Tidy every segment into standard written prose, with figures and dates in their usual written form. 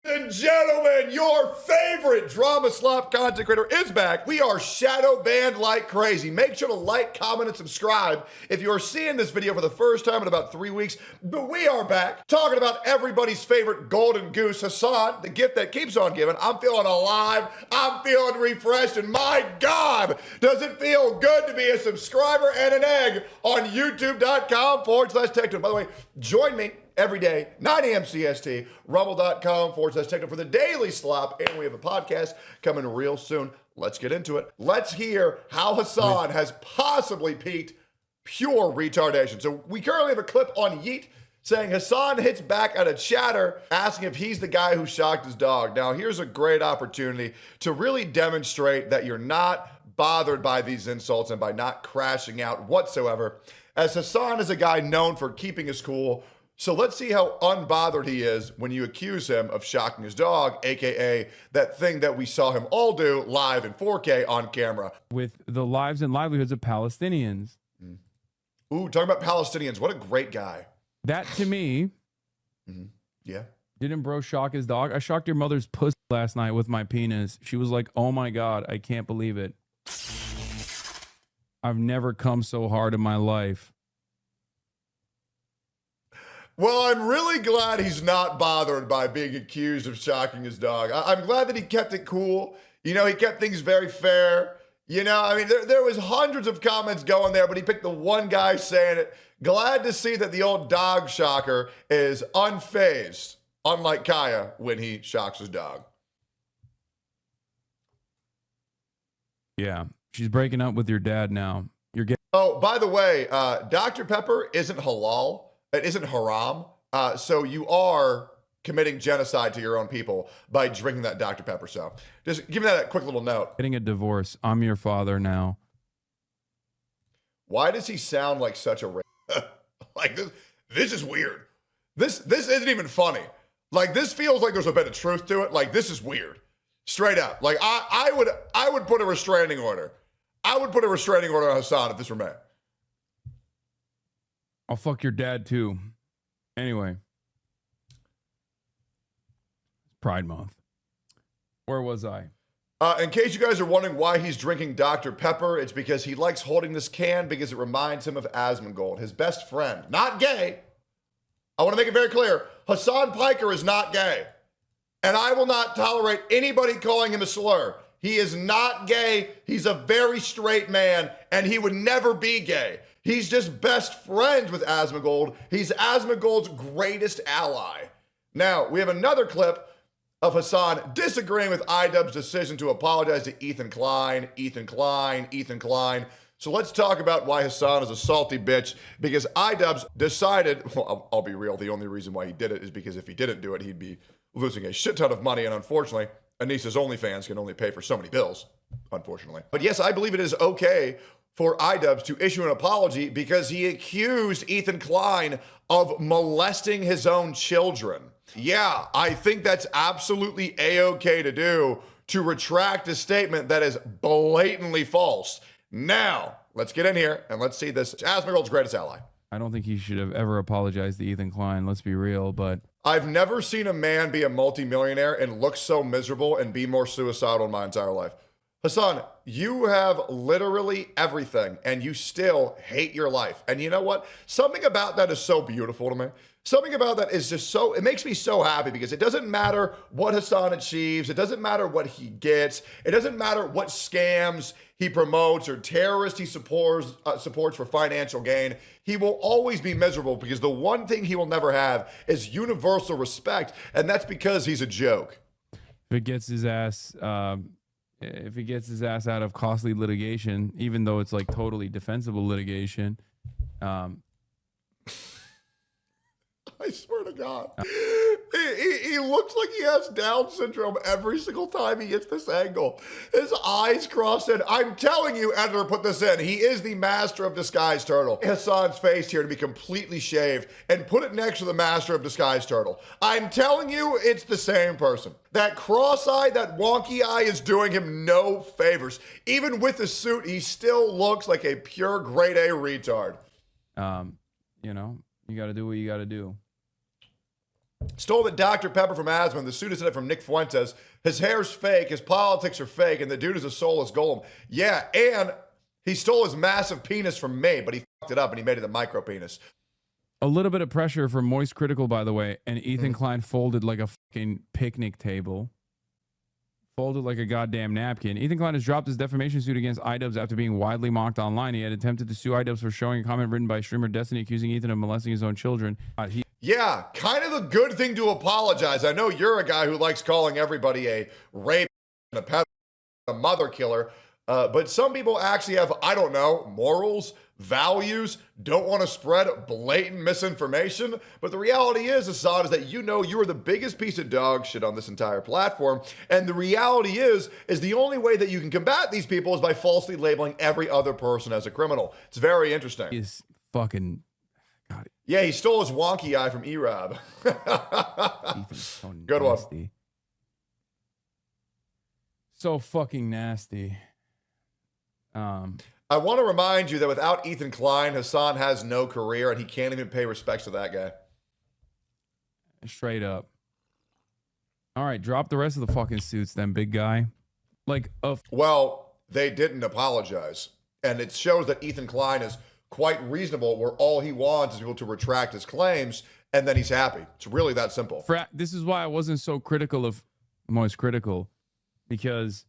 And gentlemen, your favorite drama slop content creator is back. We are shadow banned like crazy. Make sure to like, comment, and subscribe if you are seeing this video for the first time in about 3 weeks. But we are back talking about everybody's favorite golden goose, Hasan, the gift that keeps on giving. I'm feeling alive. I'm feeling refreshed. And my God, does it feel good to be a subscriber and an egg on youtube.com/Tectone. By the way, join me every day, 9 a.m. CST, rumble.com/Tectone for the daily slop. And we have a podcast coming real soon. Let's get into it. Let's hear how Hasan has possibly peaked pure retardation. So we currently have a clip on Yeet saying Hasan hits back at a chatter asking if he's the guy who shocked his dog. Now, here's a great opportunity to really demonstrate that you're not bothered by these insults and by not crashing out whatsoever, as Hasan is a guy known for keeping his cool. So let's see how unbothered he is when you accuse him of shocking his dog, aka that thing that we saw him all do live in 4K on camera. With the lives and livelihoods of Palestinians. Ooh, talking about Palestinians, what a great guy. That to me, Yeah. didn't bro shock his dog? I shocked your mother's pussy last night with my penis. She was like, oh my God, I can't believe it. I've never come so hard in my life. Well, I'm really glad he's not bothered by being accused of shocking his dog. I'm glad that he kept it cool. You know, he kept things very fair. You know, I mean, there was hundreds of comments going there, but he picked the one guy saying it. Glad to see that the old dog shocker is unfazed, unlike Kaya when he shocks his dog. Yeah, she's breaking up with your dad now. You're getting. Oh, by the way, Dr. Pepper isn't halal. It isn't haram. So you are committing genocide to your own people by drinking that Dr. Pepper. So just give me that quick little note. Getting a divorce. I'm your father now. Why does he sound like such a like this is weird. This isn't even funny. Like, this feels like there's a bit of truth to it. Like, this is weird. Straight up. Like, I would put a restraining order. I would put a restraining order on Hasan if this were me. I'll fuck your dad too. Anyway. Pride Month. Where was I? In case you guys are wondering why he's drinking Dr. Pepper, it's because he likes holding this can because it reminds him of Asmongold, his best friend. Not gay. I want to make it very clear. Hasan Piker is not gay. And I will not tolerate anybody calling him a slur. He is not gay. He's a very straight man, and he would never be gay. He's just best friends with Asmongold. He's Asmongold's greatest ally. Now, we have another clip of Hasan disagreeing with Idubbbz's decision to apologize to Ethan Klein. So let's talk about why Hasan is a salty bitch, because Idubbbz decided, well, I'll be real, the only reason why he did it is because if he didn't do it, he'd be losing a shit ton of money, and unfortunately, Anissa's OnlyFans can only pay for so many bills, unfortunately. But yes, I believe it is okay for Idubbbz to issue an apology because he accused Ethan Klein of molesting his own children. Yeah, I think that's absolutely A-okay to do, to retract a statement that is blatantly false. Now, let's get in here and let's see this. Asmongold's greatest ally. I don't think he should have ever apologized to Ethan Klein. Let's be real, but I've never seen a man be a multimillionaire and look so miserable and be more suicidal in my entire life. Hasan, you have literally everything and you still hate your life. And you know what? Something about that is so beautiful to me. Something about that is just so, it makes me so happy because it doesn't matter what Hasan achieves. It doesn't matter what he gets. It doesn't matter what scams he promotes or terrorists he supports for financial gain. He will always be miserable because the one thing he will never have is universal respect. And that's because he's a joke. if it gets his ass out of costly litigation, even though it's like totally defensible litigation, I swear to God. He looks like he has Down syndrome every single time he hits this angle. His eyes cross in. I'm telling you, editor, put this in. He is the master of disguise turtle. Hasan's face here to be completely shaved and put it next to the master of disguise turtle. I'm telling you, it's the same person. That cross-eye, that wonky eye is doing him no favors. Even with the suit, he still looks like a pure grade A retard. You know, you got to do what you got to do. Stole the Dr. Pepper from Asman. The suit is it from Nick Fuentes. His hair's fake. His politics are fake. And the dude is a soulless golem. Yeah, and he stole his massive penis from me, but he fucked it up and he made it a micro penis. A little bit of pressure from Moist Critical, by the way, and Ethan Klein folded like a fucking picnic table. Folded like a goddamn napkin. Ethan Klein has dropped his defamation suit against Idubbbz after being widely mocked online. He had attempted to sue Idubbbz for showing a comment written by streamer Destiny accusing Ethan of molesting his own children. Yeah, kind of a good thing to apologize. I know you're a guy who likes calling everybody a rape and a pedophile, a mother killer, but some people actually have, I don't know, morals, values, don't want to spread blatant misinformation. But the reality is, Hasan, is that you are the biggest piece of dog shit on this entire platform. And the reality is the only way that you can combat these people is by falsely labeling every other person as a criminal. It's very interesting. Is fucking... God. Yeah, he stole his wonky eye from Idubbbz. So good nasty. one. So fucking nasty. I want to remind you that without Ethan Klein, Hasan has no career, and he can't even pay respects to that guy. Straight up. All right, drop the rest of the fucking suits then, big guy. Like, well, they didn't apologize. And it shows that Ethan Klein is quite reasonable, where all he wants is people to retract his claims, and then he's happy. It's really that simple. This is why I wasn't so critical of Moist Critical, because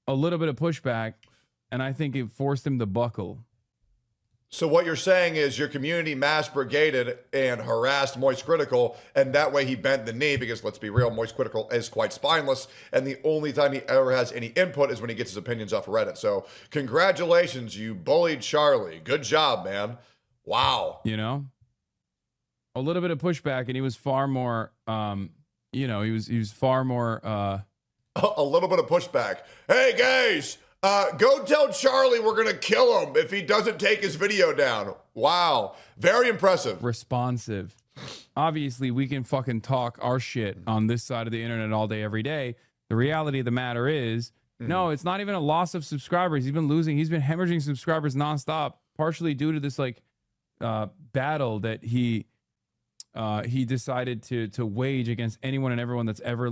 a little bit of pushback, and I think it forced him to buckle. So what you're saying is your community mass brigaded and harassed Moist Critical, and that way he bent the knee, because let's be real, Moist Critical is quite spineless, and the only time he ever has any input is when he gets his opinions off Reddit. So congratulations, you bullied Charlie. Good job, man. Wow. You know? A little bit of pushback, and he was far more, he was far more... A little bit of pushback. Hey, guys! Go tell Charlie we're going to kill him if he doesn't take his video down. Wow. Very impressive. Responsive. Obviously, we can fucking talk our shit on this side of the internet all day, every day. The reality of the matter is, no, it's not even a loss of subscribers. He's been hemorrhaging subscribers nonstop, partially due to this battle that he decided to wage against anyone and everyone that's ever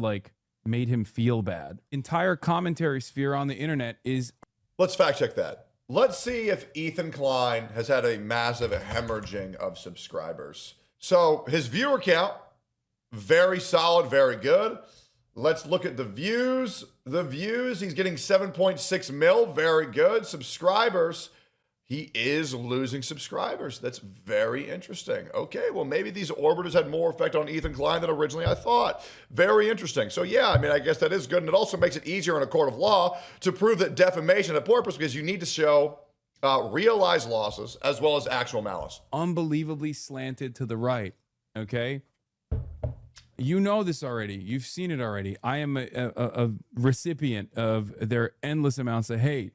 made him feel bad. Entire commentary sphere on the internet is... Let's fact check that. Let's see if Ethan Klein has had a massive hemorrhaging of subscribers. So his viewer count, very solid, very good. Let's look at the views. The views, he's getting 7.6 mil, very good. Subscribers, he is losing subscribers. That's very interesting. Okay, well, maybe these orbiters had more effect on Ethan Klein than originally I thought. Very interesting. So yeah, I mean, I guess that is good. And it also makes it easier in a court of law to prove that defamation had purpose, because you need to show realized losses as well as actual malice. Unbelievably slanted to the right, okay? You know this already. You've seen it already. I am a recipient of their endless amounts of hate.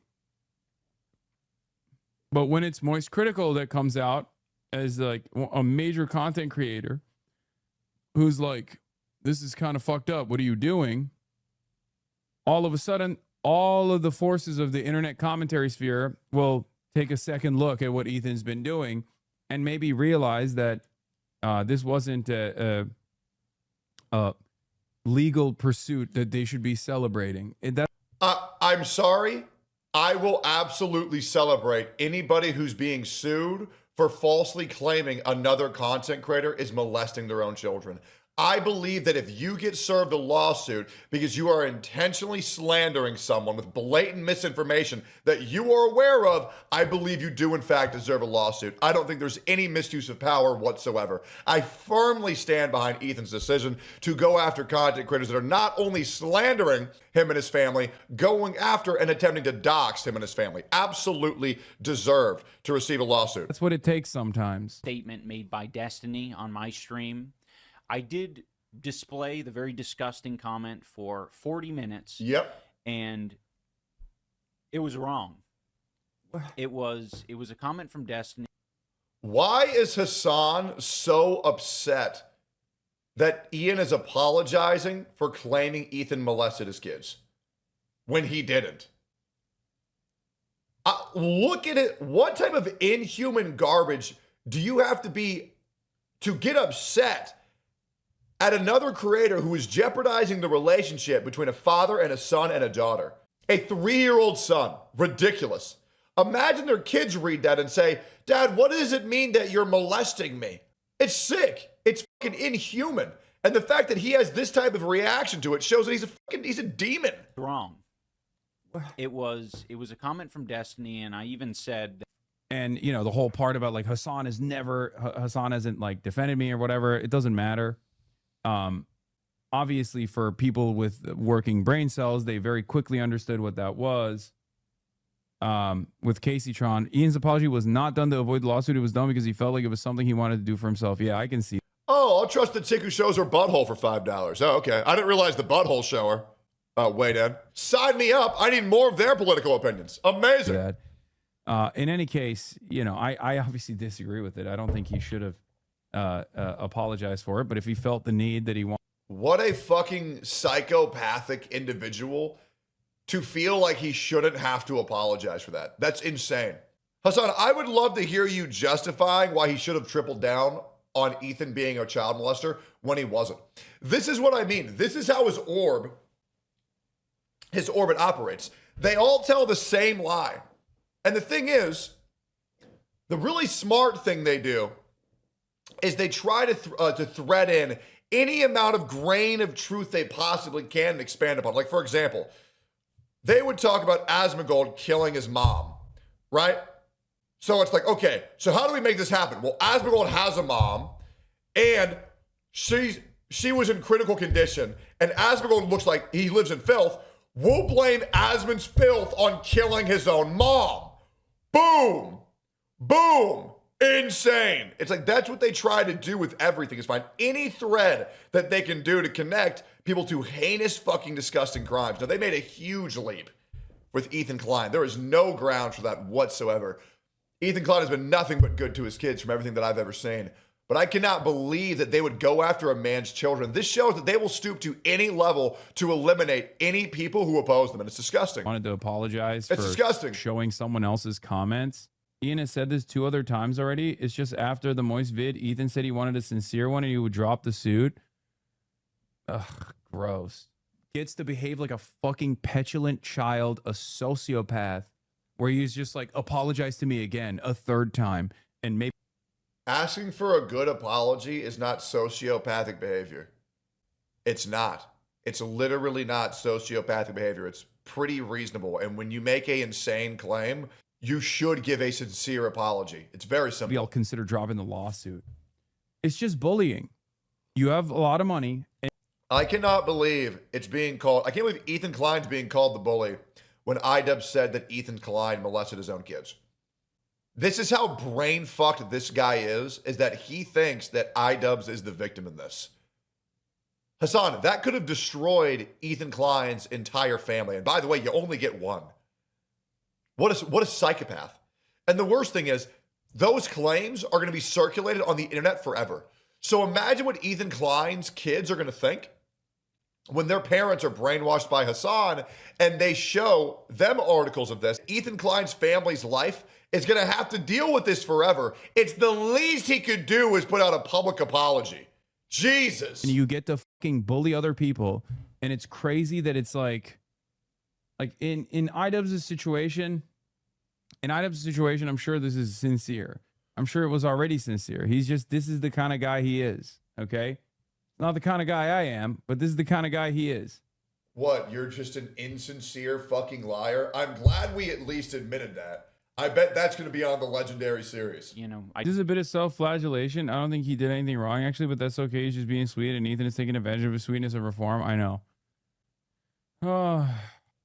But when it's Moist Critical that comes out as a major content creator who's like, this is kind of fucked up, what are you doing? All of a sudden, all of the forces of the internet commentary sphere will take a second look at what Ethan's been doing and maybe realize that this wasn't a legal pursuit that they should be celebrating. I'm sorry. I will absolutely celebrate anybody who's being sued for falsely claiming another content creator is molesting their own children. I believe that if you get served a lawsuit because you are intentionally slandering someone with blatant misinformation that you are aware of, I believe you do in fact deserve a lawsuit. I don't think there's any misuse of power whatsoever. I firmly stand behind Ethan's decision to go after content creators that are not only slandering him and his family, going after and attempting to dox him and his family. Absolutely deserved to receive a lawsuit. That's what it takes sometimes. Statement made by Destiny on my stream. I did display the very disgusting comment for 40 minutes. Yep. And it was wrong. It was a comment from Destiny. Why is Hasan so upset that Ian is apologizing for claiming Ethan molested his kids when he didn't? Look at it. What type of inhuman garbage do you have to be to get upset at another creator who is jeopardizing the relationship between a father and a son and a daughter. A 3-year-old son. Ridiculous. Imagine their kids read that and say, Dad, what does it mean that you're molesting me? It's sick. It's fucking inhuman. And the fact that he has this type of reaction to it shows that he's a demon. Wrong. It was a comment from Destiny, and I even said, and you know, the whole part about like Hasan hasn't like defended me or whatever. It doesn't matter. Obviously for people with working brain cells, they very quickly understood what that was. With Caseytron, Ian's apology was not done to avoid the lawsuit. It was done because he felt like it was something he wanted to do for himself. Yeah, I can see. Oh, I'll trust the chick who shows her butthole for $5. Oh, okay. I didn't realize the butthole shower. Wait, Ed. Sign me up. I need more of their political opinions. Amazing. That. In any case, you know, I obviously disagree with it. I don't think he should have apologized for it. But if he felt the need that he wanted. What a fucking psychopathic individual to feel like he shouldn't have to apologize for that. That's insane. Hasan, I would love to hear you justifying why he should have tripled down on Ethan being a child molester when he wasn't. This is what I mean. This is how his orbit operates. They all tell the same lie. And the thing is, the really smart thing they do is they try to thread in any amount of grain of truth they possibly can and expand upon. Like, for example, they would talk about Asmongold killing his mom, right? So it's like, okay, so how do we make this happen? Well, Asmongold has a mom, and she was in critical condition, and Asmongold looks like he lives in filth. We'll blame Asmon's filth on killing his own mom. Boom. Boom. Insane. It's like that's what they try to do with everything, is find any thread that they can do to connect people to heinous, fucking disgusting crimes. Now, they made a huge leap with Ethan Klein. There is no ground for that whatsoever. Ethan Klein has been nothing but good to his kids from everything that I've ever seen. But I cannot believe that they would go after a man's children. This shows that they will stoop to any level to eliminate any people who oppose them. And it's disgusting. Wanted to apologize for disgusting. Showing someone else's comments. Ian has said this 2 other times already. It's just after the Moist vid, Ethan said he wanted a sincere one and he would drop the suit. Ugh, gross. Gets to behave like a fucking petulant child, a sociopath, where he's just like, apologize to me again a 3rd time. And maybe asking for a good apology is not sociopathic behavior. It's not. It's literally not sociopathic behavior. It's pretty reasonable. And when you make an insane claim, you should give a sincere apology. It's very simple. maybe I'll consider dropping the lawsuit. It's just bullying. You have a lot of money. I cannot believe it's being called, I can't believe Ethan Klein's being called the bully when Idubbbz said that Ethan Klein molested his own kids. This is how brain fucked this guy is that he thinks that Idubbbz is the victim in this. Hasan, that could have destroyed Ethan Klein's entire family. And by the way, you only get one. What a psychopath. And the worst thing is, those claims are going to be circulated on the internet forever. So imagine what Ethan Klein's kids are going to think when their parents are brainwashed by Hasan and they show them articles of this. Ethan Klein's family's life is going to have to deal with this forever. It's the least he could do is put out a public apology. Jesus. And you get to fucking bully other people. And it's crazy that it's like in Idubbbz's situation, I'm sure this is sincere. I'm sure it was already sincere. He's just, this is the kind of guy he is. Okay. Not the kind of guy I am, but this is the kind of guy he is. What? You're just an insincere fucking liar? I'm glad we at least admitted that. I bet that's going to be on the Legendary series. you know, This is a bit of self-flagellation. I don't think he did anything wrong, actually, but that's okay. He's just being sweet, and Ethan is taking advantage of his sweetness and reform. I know.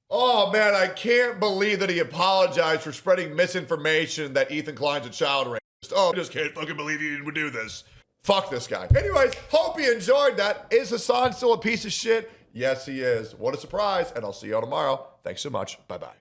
Oh, man, I can't believe that he apologized for spreading misinformation that Ethan Klein's a child rapist. Oh, I just can't fucking believe he would do this. Fuck this guy. Anyways, hope you enjoyed that. Is Hasan still a piece of shit? Yes, he is. What a surprise. And I'll see you all tomorrow. Thanks so much. Bye-bye.